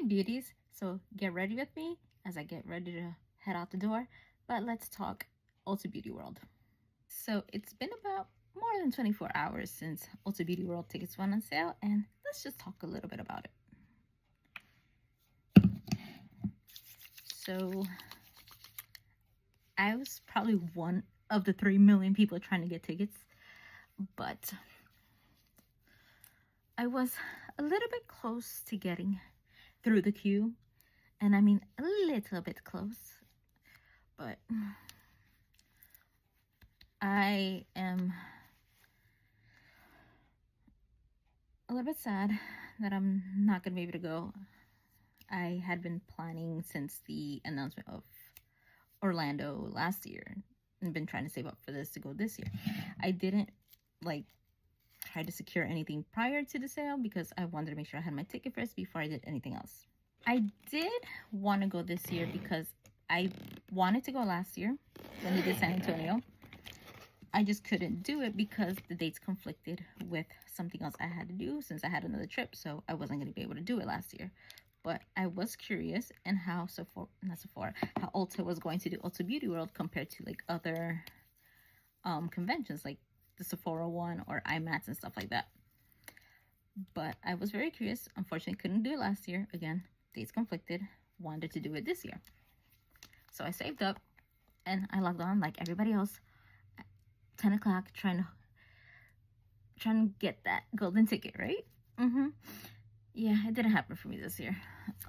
beauties, so get ready with me as I get ready to head out the door. But let's talk Ulta Beauty World. So it's been about more than 24 hours since Ulta Beauty World tickets went on sale, and let's just talk a little bit about it. So I was probably one of the 3 million people trying to get tickets, but I was a little bit close to getting through the queue, and I mean a little bit close, but I am a little bit sad that I'm not going to be able to go. I had been planning since the announcement of Orlando last year and been trying to save up for this to go this year. I didn't try to secure anything prior to the sale because I wanted to make sure I had my ticket first before I did anything else. I did want to go this year because I wanted to go last year when they did San Antonio. I just couldn't do it because the dates conflicted with something else I had to do since I had another trip, so I wasn't going to be able to do it last year. But I was curious in how how Ulta was going to do Ulta Beauty World compared to like other conventions like the Sephora one or IMATS and stuff like that. But I was very curious. Unfortunately, couldn't do it last year. Again, dates conflicted. Wanted to do it this year. So I saved up and I logged on like everybody else at 10 o'clock trying to get that golden ticket, right? Yeah, it didn't happen for me this year.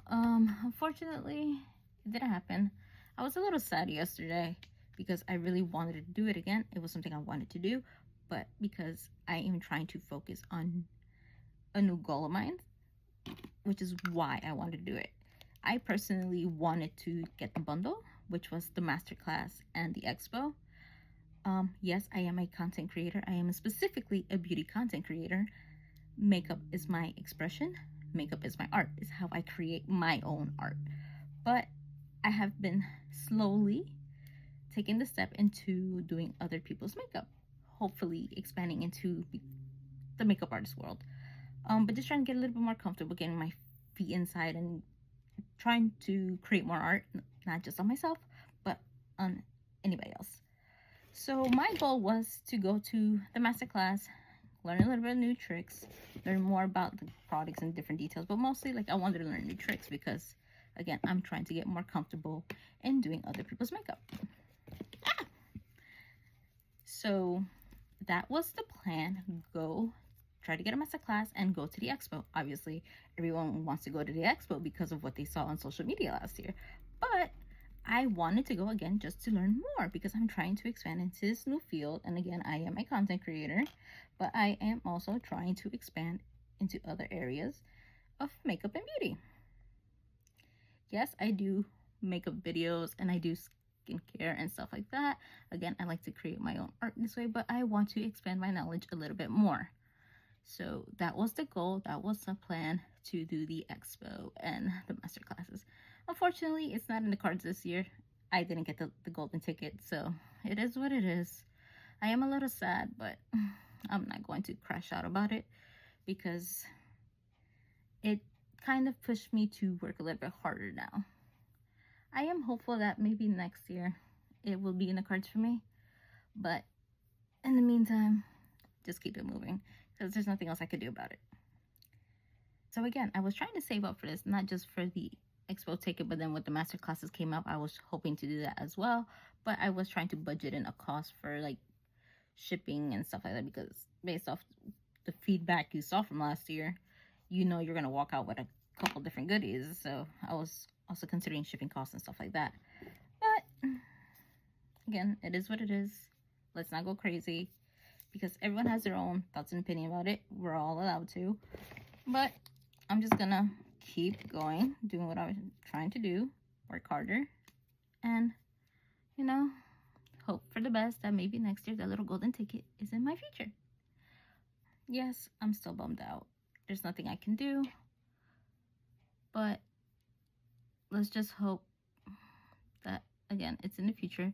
Unfortunately, it didn't happen. I was a little sad yesterday because I really wanted to do it again. It was something I wanted to do, but because I am trying to focus on a new goal of mine, which is why I wanted to do it. I personally wanted to get the bundle, which was the masterclass and the expo. Yes, I am a content creator. I am specifically a beauty content creator. Makeup is my expression. Makeup is my art. It's how I create my own art. But I have been slowly taking the step into doing other people's makeup, hopefully expanding into the makeup artist world. But just trying to get a little bit more comfortable getting my feet inside and trying to create more art, not just on myself, but on anybody else. So my goal was to go to the masterclass, learn a little bit of new tricks, learn more about the products and different details, but mostly like I wanted to learn new tricks because again, I'm trying to get more comfortable in doing other people's makeup. So that was the plan. Go try to get a masterclass and go to the expo. Obviously, everyone wants to go to the expo because of what they saw on social media last year. But I wanted to go again just to learn more because I'm trying to expand into this new field. And again, I am a content creator, but I am also trying to expand into other areas of makeup and beauty. Yes, I do makeup videos and I do skincare and stuff like that. Again, I like to create my own art this way, but I want to expand my knowledge a little bit more. So that was the goal. That was the plan to do the expo and the master classes. Unfortunately, it's not in the cards this year. I didn't get the golden ticket, so it is what it is. I am a little sad, but I'm not going to crash out about it because it kind of pushed me to work a little bit harder now. I am hopeful that maybe next year it will be in the cards for me, but in the meantime, just keep it moving because there's nothing else I could do about it. So again, I was trying to save up for this, not just for the expo ticket, but then when the master classes came up, I was hoping to do that as well, but I was trying to budget in a cost for like shipping and stuff like that because based off the feedback you saw from last year, you know you're gonna walk out with a couple different goodies. So I was also considering shipping costs and stuff like that. But again, it is what it is. Let's not go crazy because everyone has their own thoughts and opinion about it. We're all allowed to. But I'm just gonna keep going, doing what I was trying to do, work harder, and hope for the best that maybe next year that little golden ticket is in my future. Yes, I'm still bummed out. There's nothing I can do, but let's just hope that, again, it's in the future.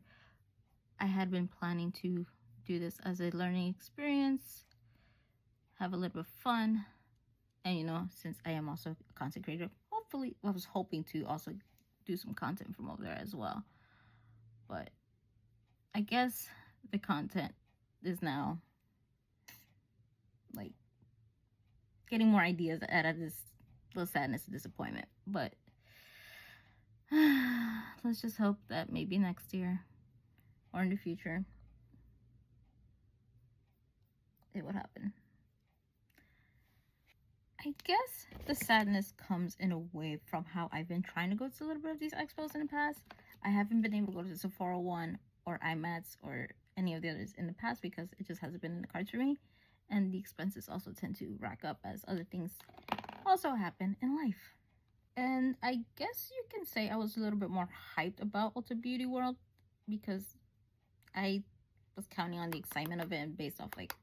I had been planning to do this as a learning experience, have a little bit of fun, and since I am also a content creator, hopefully, I was hoping to also do some content from over there as well. But I guess the content is now like getting more ideas out of this little sadness and disappointment. But let's just hope that maybe next year or in the future it would happen. I guess the sadness comes in a way from how I've been trying to go to a little bit of these expos in the past. I haven't been able to go to the Sephora one or IMATS or any of the others in the past because it just hasn't been in the cards for me. And the expenses also tend to rack up as other things also happen in life. And I guess you can say I was a little bit more hyped about Ulta Beauty World because I was counting on the excitement of it based off like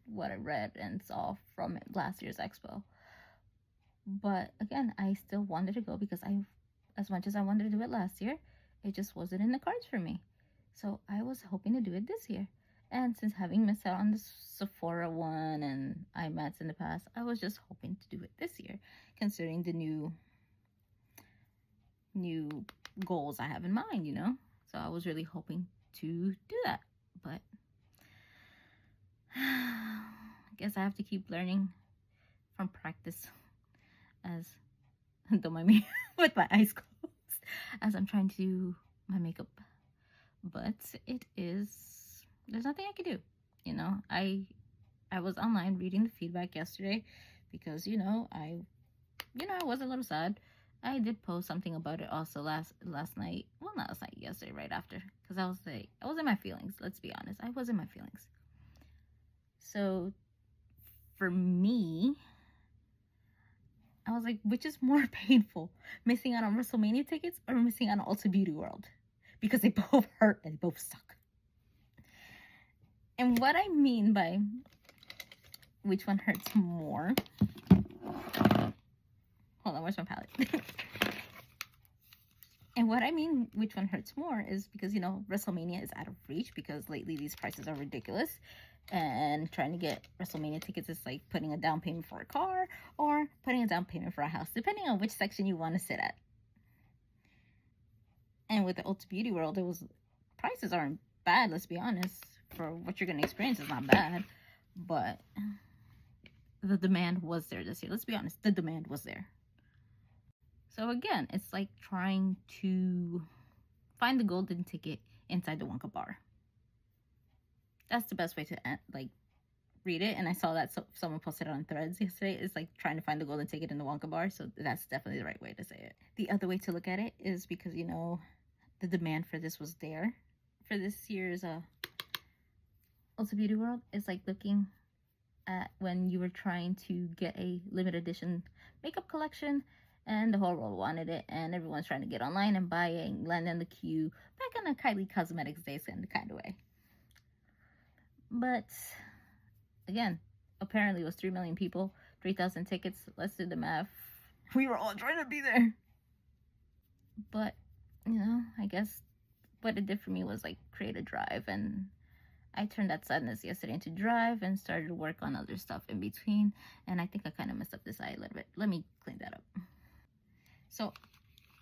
what I read and saw from it last year's expo. But again, I still wanted to go because as much as I wanted to do it last year, it just wasn't in the cards for me. So I was hoping to do it this year. And since having missed out on the Sephora one and IMATS in the past, I was just hoping to do it this year, considering the new goals I have in mind, you know? So I was really hoping to do that. But I guess I have to keep learning from practice, as don't mind me with my eyes closed as I'm trying to do my makeup. But there's nothing I can do, you know. I was online reading the feedback yesterday because I was a little sad. I did post something about it also last night. Well, not last night, yesterday, right after, because I was in my feelings. Let's be honest, I was in my feelings. So for me, I was like, which is more painful, missing out on WrestleMania tickets or missing out on Ulta Beauty World? Because they both hurt and they both suck. And what I mean by which one hurts more, hold on, where's my palette? And what I mean which one hurts more is because, WrestleMania is out of reach because lately these prices are ridiculous. And trying to get WrestleMania tickets is like putting a down payment for a car or putting a down payment for a house, depending on which section you want to sit at. And with the Ulta Beauty World, prices aren't bad, let's be honest. For what you're going to experience is not bad. But the demand was there this year. Let's be honest, the demand was there. So again, it's like trying to find the golden ticket inside the Wonka bar. That's the best way to read it. And I saw that someone posted it on Threads yesterday. It's like trying to find the golden ticket in the Wonka bar. So that's definitely the right way to say it. The other way to look at it is because, the demand for this was there. For this year's Ulta Beauty World, it's like looking at when you were trying to get a limited edition makeup collection and the whole world wanted it and everyone's trying to get online and buy it and land in the queue back in a Kylie Cosmetics days kind of way. But again, apparently it was 3 million people, 3,000 tickets. Let's do the math. We were all trying to be there. But, I guess what it did for me was like create a drive, and I turned that sadness yesterday into drive and started to work on other stuff in between. And I think I kind of messed up this eye a little bit. Let me clean that up. So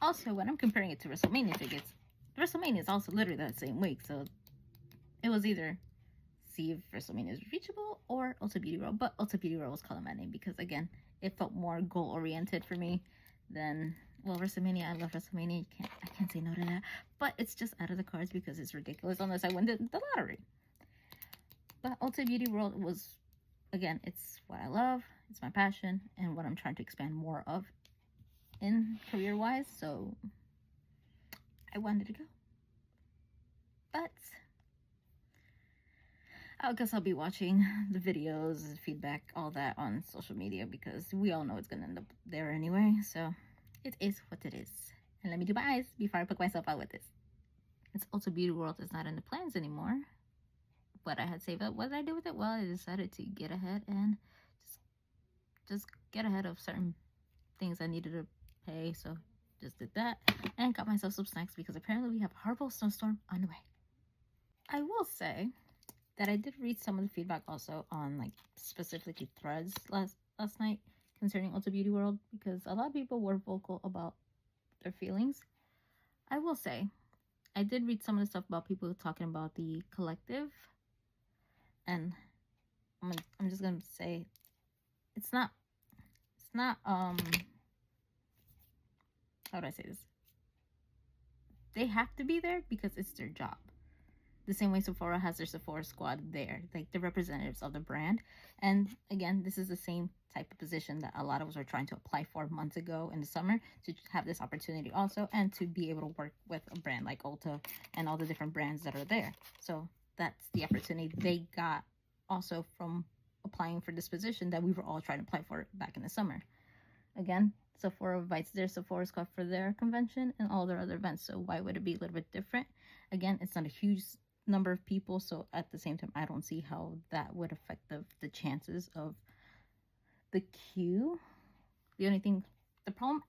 also when I'm comparing it to WrestleMania tickets, WrestleMania is also literally that same week. So it was either see if WrestleMania is reachable or Ulta Beauty World. But Ulta Beauty World was calling my name because, again, it felt more goal-oriented for me than, well, WrestleMania. I love WrestleMania. I can't say no to that. But it's just out of the cards because it's ridiculous unless I win the lottery. But Ulta Beauty World was, again, it's what I love. It's my passion and what I'm trying to expand more of in career-wise. So I wanted to go. But I guess I'll be watching the videos, feedback, all that on social media because we all know it's going to end up there anyway. So it is what it is. And let me do my eyes before I put myself out with this. It's Ulta Beauty World is not in the plans anymore. What I had saved up, what did I do with it? Well, I decided to get ahead and just get ahead of certain things I needed to pay. So just did that and got myself some snacks because apparently we have a horrible snowstorm on the way. I will say that I did read some of the feedback also on like specifically Threads last night concerning Ulta Beauty World, because a lot of people were vocal about their feelings. I will say, I did read some of the stuff about people talking about the collective, and I'm just gonna say it's not how do I say this? They have to be there because it's their job. The same way Sephora has their Sephora squad there, like the representatives of the brand. And again, this is the same type of position that a lot of us were trying to apply for months ago in the summer, to have this opportunity also, and to be able to work with a brand like Ulta and all the different brands that are there. So that's the opportunity they got also from applying for this position that we were all trying to apply for back in the summer. Again, Sephora invites their Sephora squad for their convention and all their other events. So why would it be a little bit different? Again, it's not a huge number of people, so at the same time, I don't see how that would affect the chances of the queue. The only thing, the problem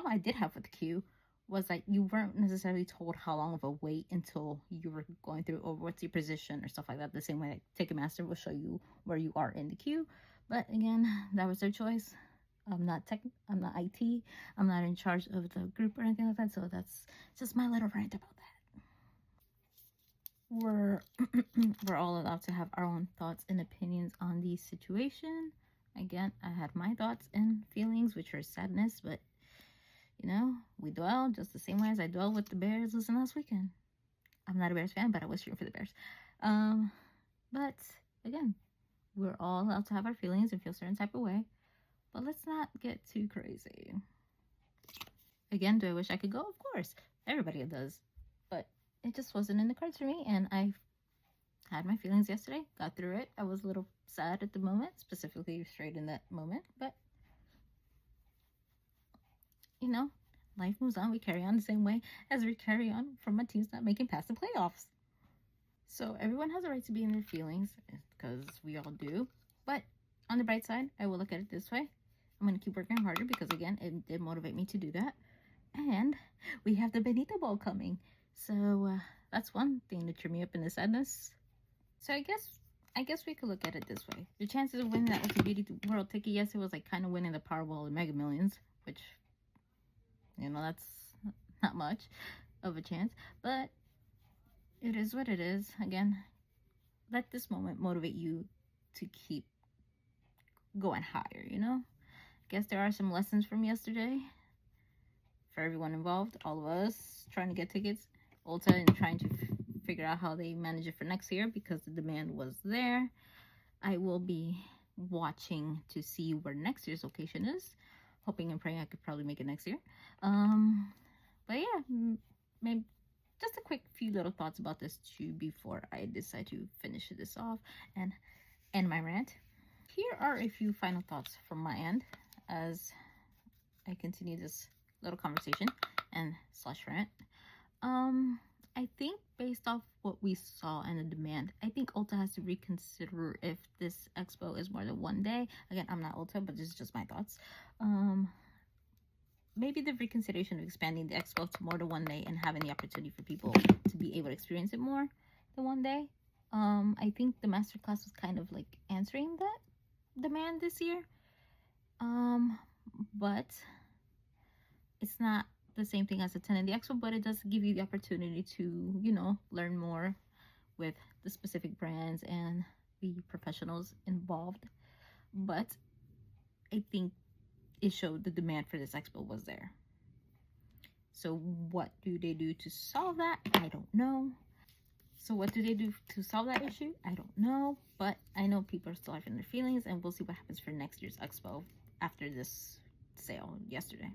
I did have with the queue was that you weren't necessarily told how long of a wait until you were going through, or what's your position or stuff like that. The same way that Ticketmaster will show you where you are in the queue. But again, that was their choice. I'm not IT. I'm not in charge of the group or anything like that. So that's just my little rant about that. We're we're all allowed to have our own thoughts and opinions on the situation. Again, I had my thoughts and feelings, which are sadness, but you know, we dwell just the same way as I dwell with the Bears losing last weekend. I'm not a Bears fan, but I was cheering for the Bears. But again, we're all allowed to have our feelings and feel a certain type of way, but let's not get too crazy. Again, do I wish I could go? Of course, everybody does, but it just wasn't in the cards for me, and I had my feelings yesterday, got through it. I was a little sad at the moment, specifically straight in that moment, but you know, life moves on. We carry on the same way as we carry on from a team's not making past the playoffs. So everyone has a right to be in their feelings, because we all do. But on the bright side, I will look at it this way. I'm going to keep working harder because, again, it did motivate me to do that. And we have the Benito Bowl coming. So that's one thing to cheer me up in the sadness. So I guess we could look at it this way. The chances of winning that Ulta Beauty World ticket, yes, it was like kind of winning the Powerball and Mega Millions, which, you know, that's not much of a chance. But it is what it is. Again, let this moment motivate you to keep going higher, you know? I guess there are some lessons from yesterday for everyone involved, all of us trying to get tickets, Ulta, and trying to figure out how they manage it for next year, because the demand was there. I will be watching to see where next year's location is, hoping and praying I could probably make it next year. But yeah, maybe just a quick few little thoughts about this too before I decide to finish this off and end my rant. Here are a few final thoughts from my end as I continue this little conversation and slash rant. I think based off what we saw and the demand, I think Ulta has to reconsider if this expo is more than one day. Again, I'm not Ulta, but this is just my thoughts. Maybe the reconsideration of expanding the expo to more than one day and having the opportunity for people to be able to experience it more than one day. I think the masterclass was kind of like answering that demand this year. But it's not the same thing as attending the expo, but it does give you the opportunity to, you know, learn more with the specific brands and the professionals involved. But I think it showed the demand for this expo was there. So what do they do to solve that? I don't know. So what do they do to solve that issue? I don't know, but I know people are still having their feelings, and we'll see what happens for next year's expo after this sale yesterday.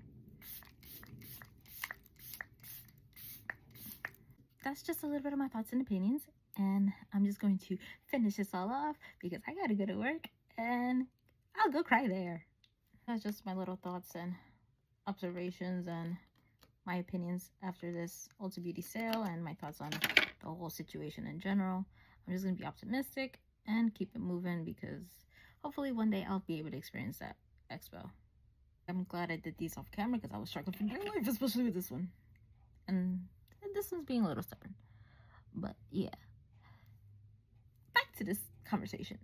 That's just a little bit of my thoughts and opinions, and I'm just going to finish this all off because I gotta go to work and I'll go cry there. That's just my little thoughts and observations and my opinions after this Ulta Beauty sale and my thoughts on the whole situation in general. I'm just gonna be optimistic and keep it moving because hopefully one day I'll be able to experience that expo. I'm glad I did these off camera because I was struggling for dear life, especially with this one. And this one's being a little stubborn. But yeah. Back to this conversation.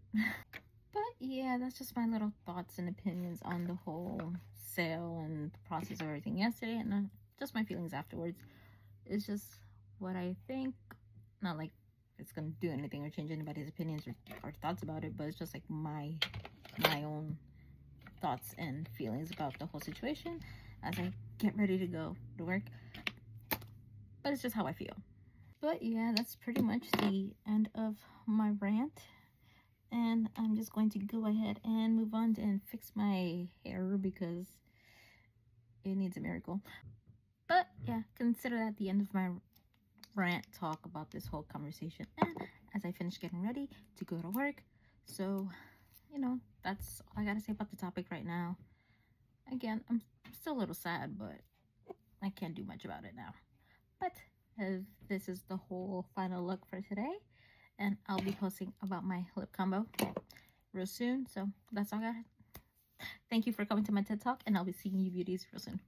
But yeah, that's just my little thoughts and opinions on the whole sale and the process of everything yesterday, and just my feelings afterwards. It's just what I think. Not like it's gonna do anything or change anybody's opinions or thoughts about it, but it's just like my own thoughts and feelings about the whole situation as I get ready to go to work. But it's just how I feel. But yeah, that's pretty much the end of my rant. And I'm just going to go ahead and move on and fix my hair because it needs a miracle. But yeah, consider that the end of my rant talk about this whole conversation. And as I finish getting ready to go to work, so that's all I gotta say about the topic right now. Again, I'm still a little sad, but I can't do much about it now. But this is the whole final look for today, and I'll be posting about my lip combo real soon. So that's all I got. Thank you for coming to my TED Talk, and I'll be seeing you beauties real soon.